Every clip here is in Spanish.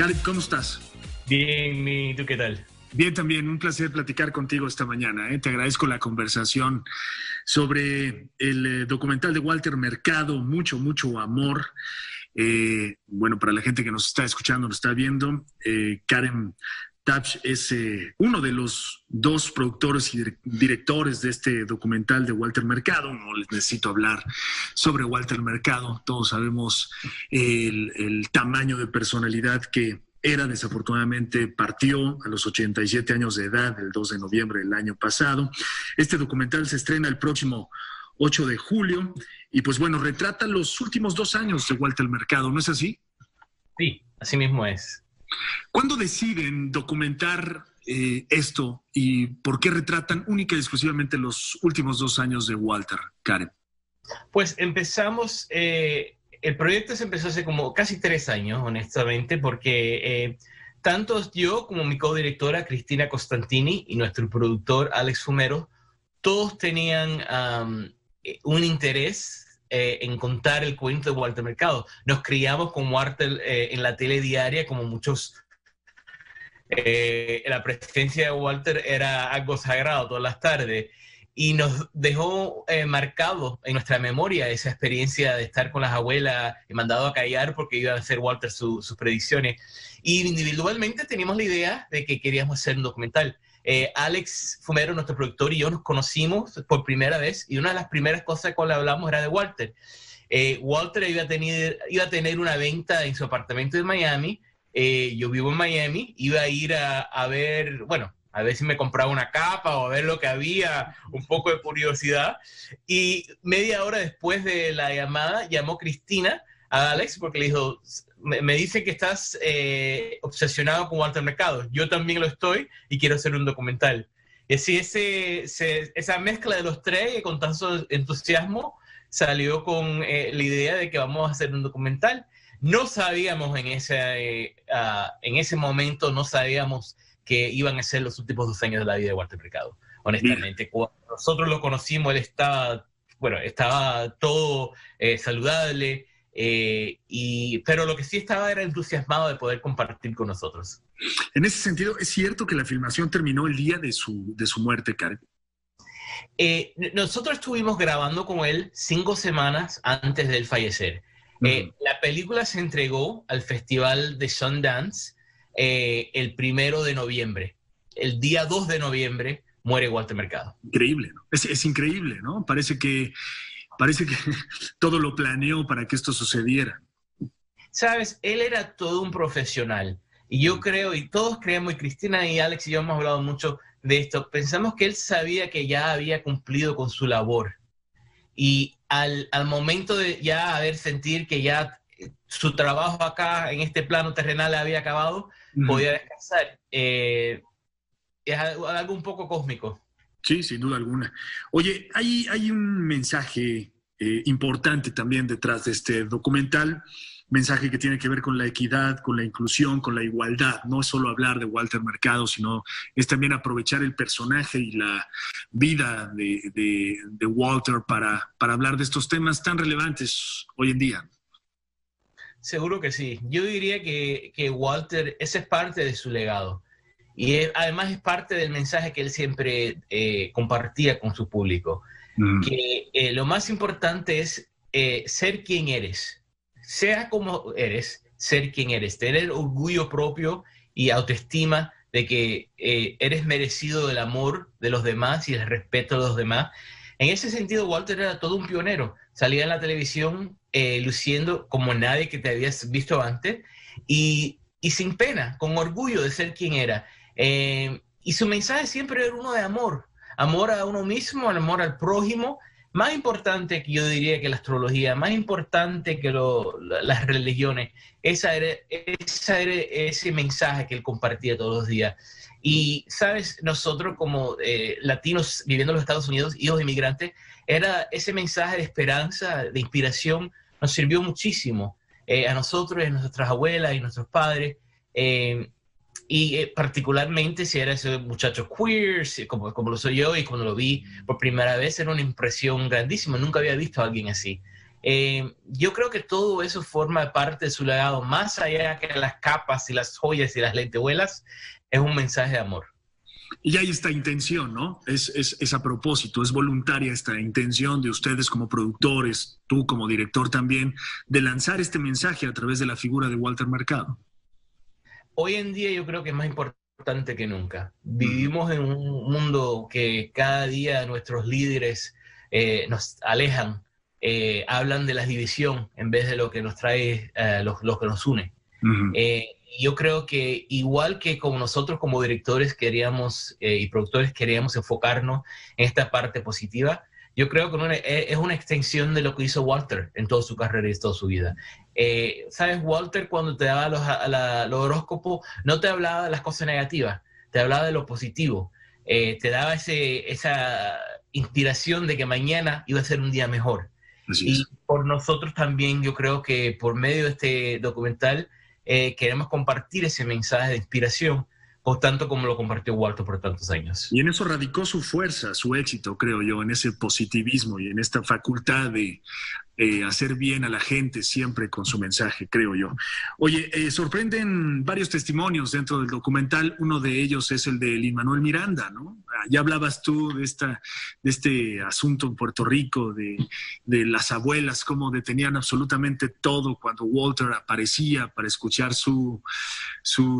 Karen, ¿cómo estás? Bien, ¿y tú qué tal? Bien, también. Un placer platicar contigo esta mañana. Te agradezco la conversación sobre el documental de Walter Mercado, Mucho, mucho amor. Bueno, para la gente que nos está escuchando, nos está viendo, Karen Tapsch es uno de los dos productores y directores de este documental de Walter Mercado. No les necesito hablar sobre Walter Mercado. Todos sabemos el tamaño de personalidad que era. Desafortunadamente partió a los 87 años de edad, el 2 de noviembre del año pasado. Este documental se estrena el próximo 8 de julio y pues bueno, retrata los últimos 2 años de Walter Mercado, ¿no es así? Sí, así mismo es. ¿Cuándo deciden documentar esto y por qué retratan única y exclusivamente los últimos 2 años de Walter, Karen? Pues empezamos, el proyecto se empezó hace como casi 3 años, honestamente, porque tanto yo como mi codirectora Cristina Costantini y nuestro productor Alex Fumero, todos tenían un interés en contar el cuento de Walter Mercado. Nos criamos con Walter en la tele diaria, como muchos. La presencia de Walter era algo sagrado todas las tardes y nos dejó marcado en nuestra memoria esa experiencia de estar con las abuelas y mandado a callar porque iba a hacer Walter sus predicciones. Y individualmente teníamos la idea de que queríamos hacer un documental. Alex Fumero, nuestro productor, y yo nos conocimos por primera vez y una de las primeras cosas con las que hablamos era de Walter. Walter iba a tener una venta en su apartamento de Miami. Yo vivo en Miami, iba a ir a ver, bueno, a ver si me compraba una capa o a ver lo que había, un poco de curiosidad. Y media hora después de la llamada, llamó Cristina a Alex porque le dijo, me dicen que estás obsesionado con Walter Mercado. Yo también lo estoy y quiero hacer un documental. Y así esa mezcla de los tres, con tanto entusiasmo, salió con la idea de que vamos a hacer un documental. No sabíamos en ese momento, no sabíamos que iban a ser los últimos 2 años de la vida de Walter Mercado. Honestamente, cuando nosotros lo conocimos, él estaba todo saludable, pero lo que sí estaba era entusiasmado de poder compartir con nosotros. En ese sentido, ¿es cierto que la filmación terminó el día de su muerte, Karen? Nosotros estuvimos grabando con él 5 semanas antes de él fallecer. La película se entregó al Festival de Sundance el 1 de noviembre. El día 2 de noviembre muere Walter Mercado. Increíble, ¿no? Es increíble, ¿no? Parece que todo lo planeó para que esto sucediera. Sabes, él era todo un profesional. Y yo creo, y todos creemos, y Cristina y Alex y yo hemos hablado mucho de esto, pensamos que él sabía que ya había cumplido con su labor. Y al momento de ya sentir que ya su trabajo acá en este plano terrenal había acabado, podía descansar. Es algo un poco cósmico. Sí, sin duda alguna. Oye, hay un mensaje importante también detrás de este documental, mensaje que tiene que ver con la equidad, con la inclusión, con la igualdad. No es solo hablar de Walter Mercado, sino es también aprovechar el personaje y la vida de Walter para hablar de estos temas tan relevantes hoy en día. Seguro que sí. Yo diría que Walter, ese es parte de su legado. Y además es parte del mensaje que él siempre compartía con su público. Que lo más importante es ser quien eres. Sea como eres, ser quien eres. Tener orgullo propio y autoestima de que eres merecido del amor de los demás y el respeto de los demás. En ese sentido, Walter era todo un pionero. Salía en la televisión luciendo como nadie que te habías visto antes y sin pena, con orgullo de ser quien era. Y su mensaje siempre era uno de amor. Amor a uno mismo, amor al prójimo. Más importante que yo diría que la astrología, más importante que las religiones. Ese era ese mensaje que él compartía todos los días. Y, ¿sabes? Nosotros como latinos viviendo en los Estados Unidos, hijos de inmigrantes, era ese mensaje de esperanza, de inspiración, nos sirvió muchísimo a nosotros, a nuestras abuelas y nuestros padres. Y particularmente si era ese muchacho queer, como lo soy yo, y cuando lo vi por primera vez era una impresión grandísima. Nunca había visto a alguien así. Yo creo que todo eso forma parte de su legado, más allá que las capas y las joyas y las lentejuelas, es un mensaje de amor. Y hay esta intención, ¿no? Es a propósito, es voluntaria esta intención de ustedes como productores, tú como director también, de lanzar este mensaje a través de la figura de Walter Mercado. Hoy en día yo creo que es más importante que nunca. Vivimos en un mundo que cada día nuestros líderes nos alejan, hablan de la división en vez de lo que nos trae, lo que nos une. Yo creo que igual que como nosotros como directores queríamos y productores queríamos enfocarnos en esta parte positiva, yo creo que es una extensión de lo que hizo Walter en toda su carrera y toda su vida. ¿Sabes? Walter, cuando te daba los horóscopos, no te hablaba de las cosas negativas, te hablaba de lo positivo. Te daba esa inspiración de que mañana iba a ser un día mejor. Y por nosotros también, yo creo que por medio de este documental, queremos compartir ese mensaje de inspiración, por tanto como lo compartió Walter por tantos años. Y en eso radicó su fuerza, su éxito, creo yo, en ese positivismo y en esta facultad de hacer bien a la gente siempre con su mensaje, creo yo. Oye, sorprenden varios testimonios dentro del documental. Uno de ellos es el de Lin-Manuel Miranda, ¿no? Ya hablabas tú de este asunto en Puerto Rico, de las abuelas, cómo detenían absolutamente todo cuando Walter aparecía para escuchar su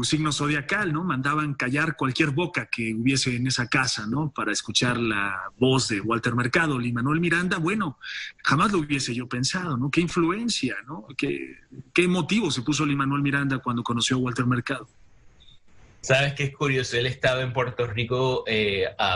signo zodiacal, ¿no? Mandaban callar cualquier boca que hubiese en esa casa, ¿no? Para escuchar la voz de Walter Mercado. Lin-Manuel Miranda, bueno, jamás lo hubiese yo pensado, ¿no? Qué influencia, ¿no? Qué motivo se puso Lin-Manuel Miranda cuando conoció a Walter Mercado. Sabes que es curioso, él estaba en Puerto Rico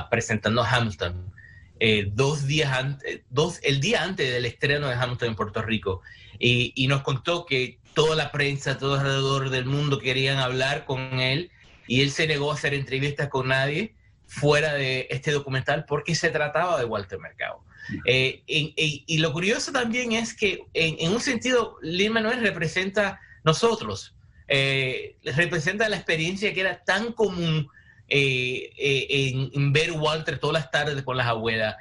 presentando Hamilton el día antes del estreno de Hamilton en Puerto Rico, y nos contó que toda la prensa, todo alrededor del mundo querían hablar con él, y él se negó a hacer entrevistas con nadie fuera de este documental porque se trataba de Walter Mercado. Y lo curioso también es que en un sentido Lin-Manuel representa nosotros, representa la experiencia que era tan común en ver Walter todas las tardes con las abuelas.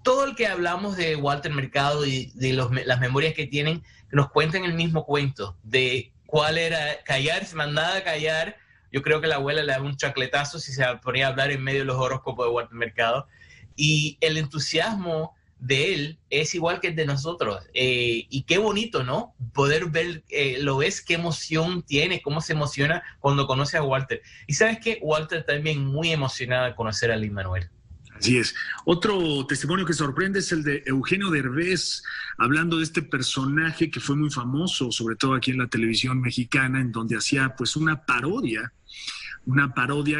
Todo el que hablamos de Walter Mercado y de las memorias que tienen, nos cuentan el mismo cuento de cuál era callar, se mandaba a callar. Yo creo que la abuela le daba un chacletazo si se ponía a hablar en medio de los horóscopos de Walter Mercado. Y el entusiasmo de él es igual que el de nosotros. Y qué bonito, ¿no? Poder ver, lo ves, qué emoción tiene, cómo se emociona cuando conoce a Walter. Y sabes que Walter también muy emocionado de conocer a Lin-Manuel. Así es. Otro testimonio que sorprende es el de Eugenio Derbez, hablando de este personaje que fue muy famoso, sobre todo aquí en la televisión mexicana, en donde hacía pues una parodia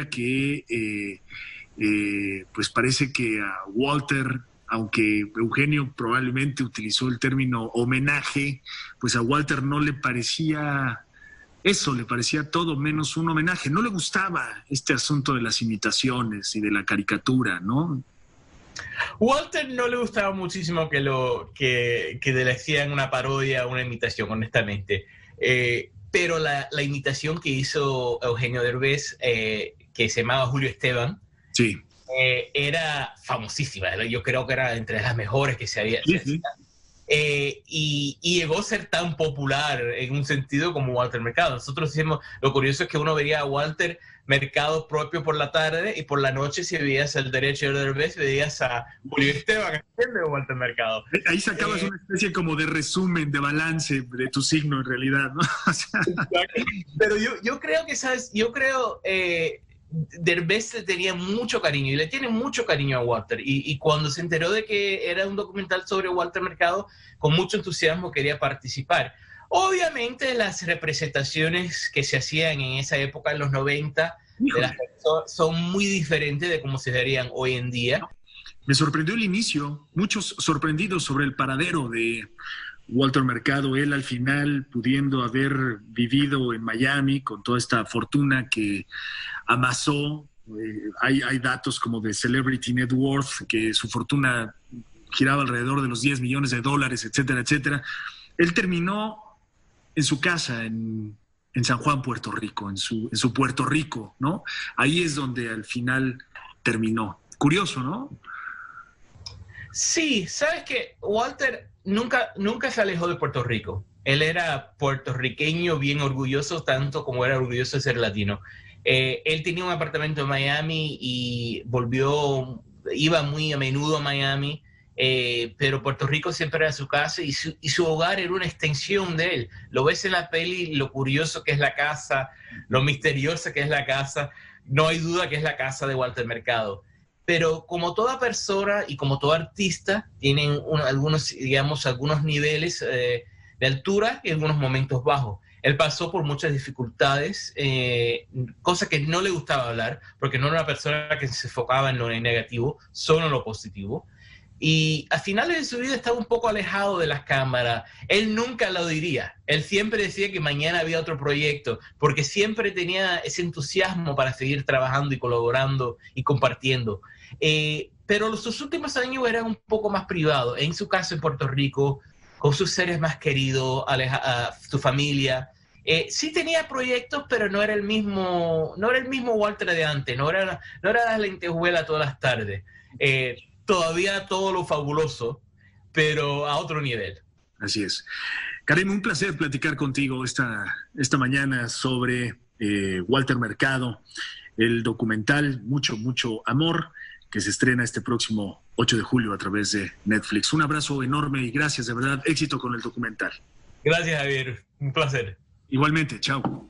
que pues parece que a Walter, aunque Eugenio probablemente utilizó el término homenaje, pues a Walter no le parecía eso, le parecía todo menos un homenaje. No le gustaba este asunto de las imitaciones y de la caricatura, ¿no? Walter no le gustaba muchísimo que le hacían una parodia, una imitación, honestamente. Pero la imitación que hizo Eugenio Derbez, que se llamaba Julio Esteban, sí, era famosísima. Yo creo que era entre las mejores que se había. Sí. Y llegó a ser tan popular en un sentido como Walter Mercado. Nosotros decimos, lo curioso es que uno vería a Walter Mercado propio por la tarde, y por la noche, si veías el derecho de Derbez, veías a Julio Esteban de Walter Mercado. Ahí sacabas una especie como de resumen, de balance de tu signo en realidad, ¿no? O sea... Pero yo creo que, ¿sabes? Derbez le tenía mucho cariño y le tiene mucho cariño a Walter, y cuando se enteró de que era un documental sobre Walter Mercado, con mucho entusiasmo quería participar. Obviamente las representaciones que se hacían en esa época, en los 90, son muy diferentes de cómo se darían hoy en día. Me sorprendió el inicio, muchos sorprendidos sobre el paradero de Walter Mercado, él al final pudiendo haber vivido en Miami con toda esta fortuna que amasó. Hay datos como de Celebrity Net Worth, que su fortuna giraba alrededor de los $10 millones, etcétera, etcétera. Él terminó en su casa en San Juan, Puerto Rico, en su Puerto Rico, ¿no? Ahí es donde al final terminó. Curioso, ¿no? Sí, sabes que Walter nunca se alejó de Puerto Rico. Él era puertorriqueño, bien orgulloso, tanto como era orgulloso de ser latino. Él tenía un apartamento en Miami y iba muy a menudo a Miami, pero Puerto Rico siempre era su casa y su hogar era una extensión de él. Lo ves en la peli, lo curioso que es la casa, lo misteriosa que es la casa. No hay duda que es la casa de Walter Mercado. Pero como toda persona y como todo artista, tienen algunos niveles de altura y algunos momentos bajos. Él pasó por muchas dificultades, cosas que no le gustaba hablar, porque no era una persona que se enfocaba en lo negativo, solo en lo positivo. Y a finales de su vida estaba un poco alejado de las cámaras. Él nunca lo diría. Él siempre decía que mañana había otro proyecto, porque siempre tenía ese entusiasmo para seguir trabajando y colaborando y compartiendo. Pero sus últimos años eran un poco más privados. En su caso en Puerto Rico, con sus seres más queridos, su familia. Sí tenía proyectos, pero no era el mismo Walter de antes. No era las lentejuelas todas las tardes. Todavía todo lo fabuloso, pero a otro nivel. Así es. Karim, un placer platicar contigo esta mañana sobre Walter Mercado, el documental Mucho, Mucho Amor, que se estrena este próximo 8 de julio a través de Netflix. Un abrazo enorme y gracias, de verdad, éxito con el documental. Gracias, Javier. Un placer. Igualmente, chao.